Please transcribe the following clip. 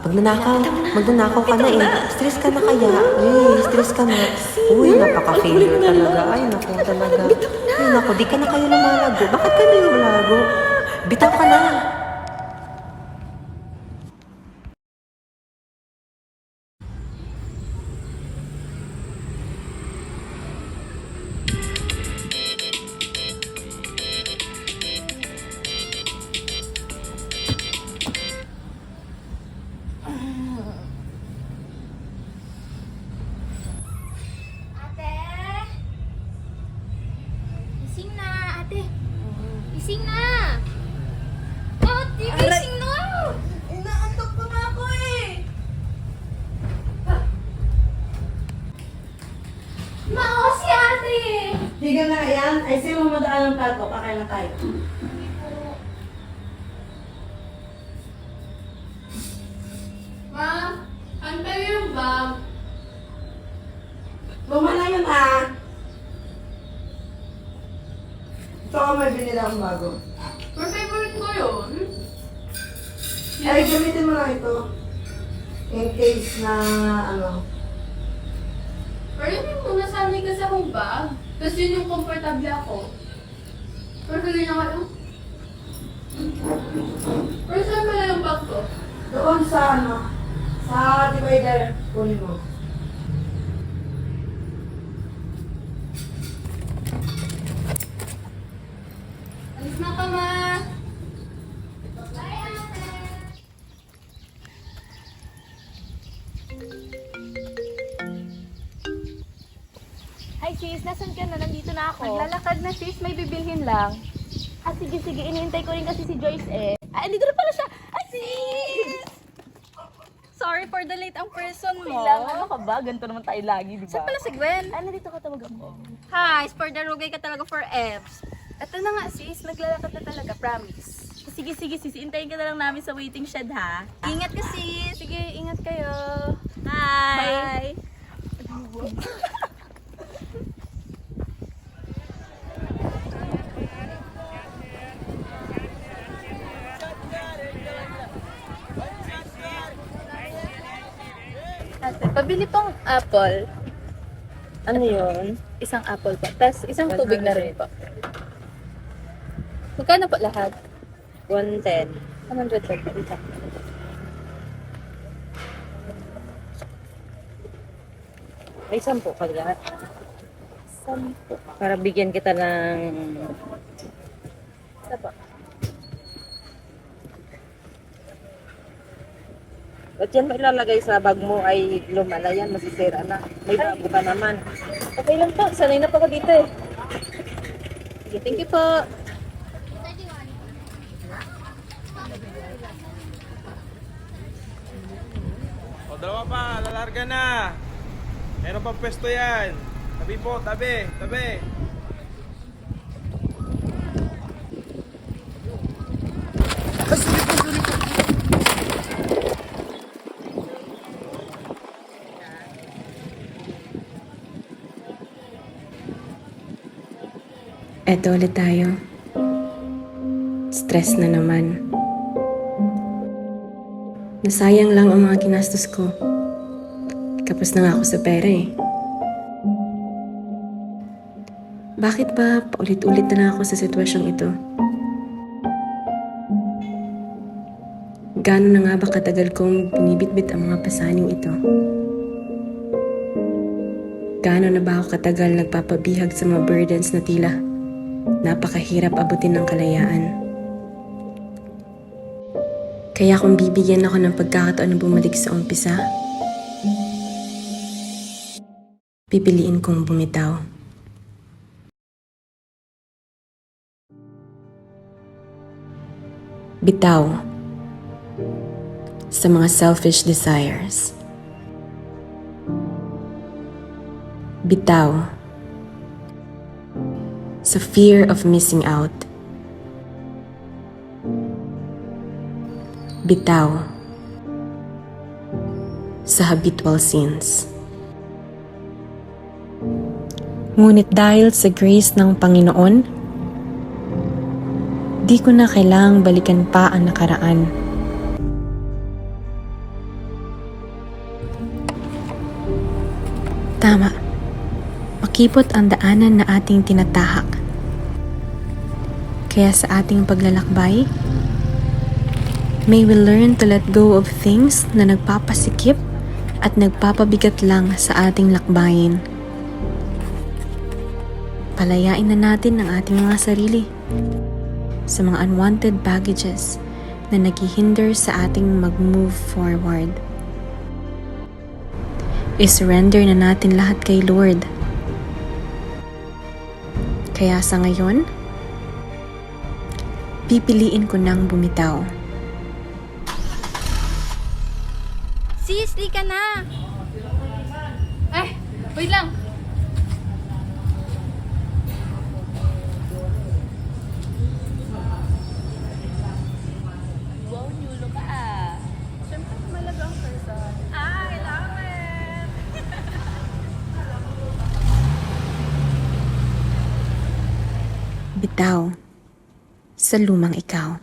Magnanakaw ka na eh. Stress ka na kaya. Stress ka na. Uy, napaka-failure talaga. Ay, naku talaga. Ay, naku, di ka na kayo lumalago. Bakit ka na lumalago? Bitaw ka na. Gising na, ate. Gising na. Ate, gising na. Inaantok pa nga ako eh. Mao si ate. Higa na yan. Ay, sino madaan ng plato? Kakain na tayo. Ma, antay yung bag. Luma na yun ah. Ito ako may binili akong bago. For favorite ko yun. Ay, gamitin mo lang ito. In case na ano. Pero yun yung nasanay kasi akong bag. Tapos yun yung komportable ako. Pero ganyan ka lang. Pero saan pala yung bag ko? Doon sa ano. Sa divider. Kunin mo. Alis na ka, ma. Bye, ate. Hi sis, nasan ka na? Nandito na ako. Maglalakad na sis, may bibilhin lang. Ah, sige, inihintay ko rin kasi si Joyce eh. Ah, andito na pala siya! Ah, sis! Sorry for the late ang person mo. Kailangan, ano ka ba? Ganito naman tayo lagi, di ba? Saan pala si Gwen? Ah, nandito ka tawagan mo. Hi, for the rugay ka talaga for Fs. Ito na nga sis, naglalakad na talaga, promise. Sige, sis. Hintayin ka na lang namin sa waiting shed, ha? Ingat ka sis. Sige, ingat kayo. Bye. Ate, pabili pong apple. Ano yun? Isang apple po. Tapos isang tubig na rin po. Magkano po lahat? 110. 100 po. Isa. May 10 ka lahat. 10 po. Para bigyan kita ng... Isa po. At yan mo ilalagay sa bag mo ay luma na yan, masisira na. May bago ka naman. Okay lang po. Sanay na po ako dito eh. Sige, thank you po. O, dalawa pa, lalarga na. Meron pang pwesto yan. Tabi po, tabi. Eto ulit tayo. Stress na naman. Nasayang lang ang mga ginastos ko. Kapos na nga ako sa pera eh. Bakit ba paulit-ulit na lang ako sa sitwasyong ito? Gaano na nga ba katagal kong binibitbit ang mga pasaning ito? Gaano na ba ako katagal nagpapabihag sa mga burdens na tila napakahirap abutin ng kalayaan? Kaya kung bibigyan ako ng pagkakataon na bumalik sa umpisa, pipiliin kong bumitaw. Bitaw sa mga selfish desires. Bitaw sa fear of missing out. Bitaw sa habitual sins. Ngunit dahil sa grace ng Panginoon, di ko na kailangang balikan pa ang nakaraan. Tama. Makipot ang daanan na ating tinatahak. Kaya sa ating paglalakbay, may we learn to let go of things na nagpapasikip at nagpapabigat lang sa ating lakbayin. Palayain na natin ang ating mga sarili sa mga unwanted baggages na naghihinder sa ating mag-move forward. I-surrender na natin lahat kay Lord. Kaya sa ngayon, pipiliin ko nang bumitaw. Sis, di ka na! Ay, wait lang. Wow, nyulo ka ah. Siyempre, malagang person. Ah, I love it! Bitaw sa lumang ikaw.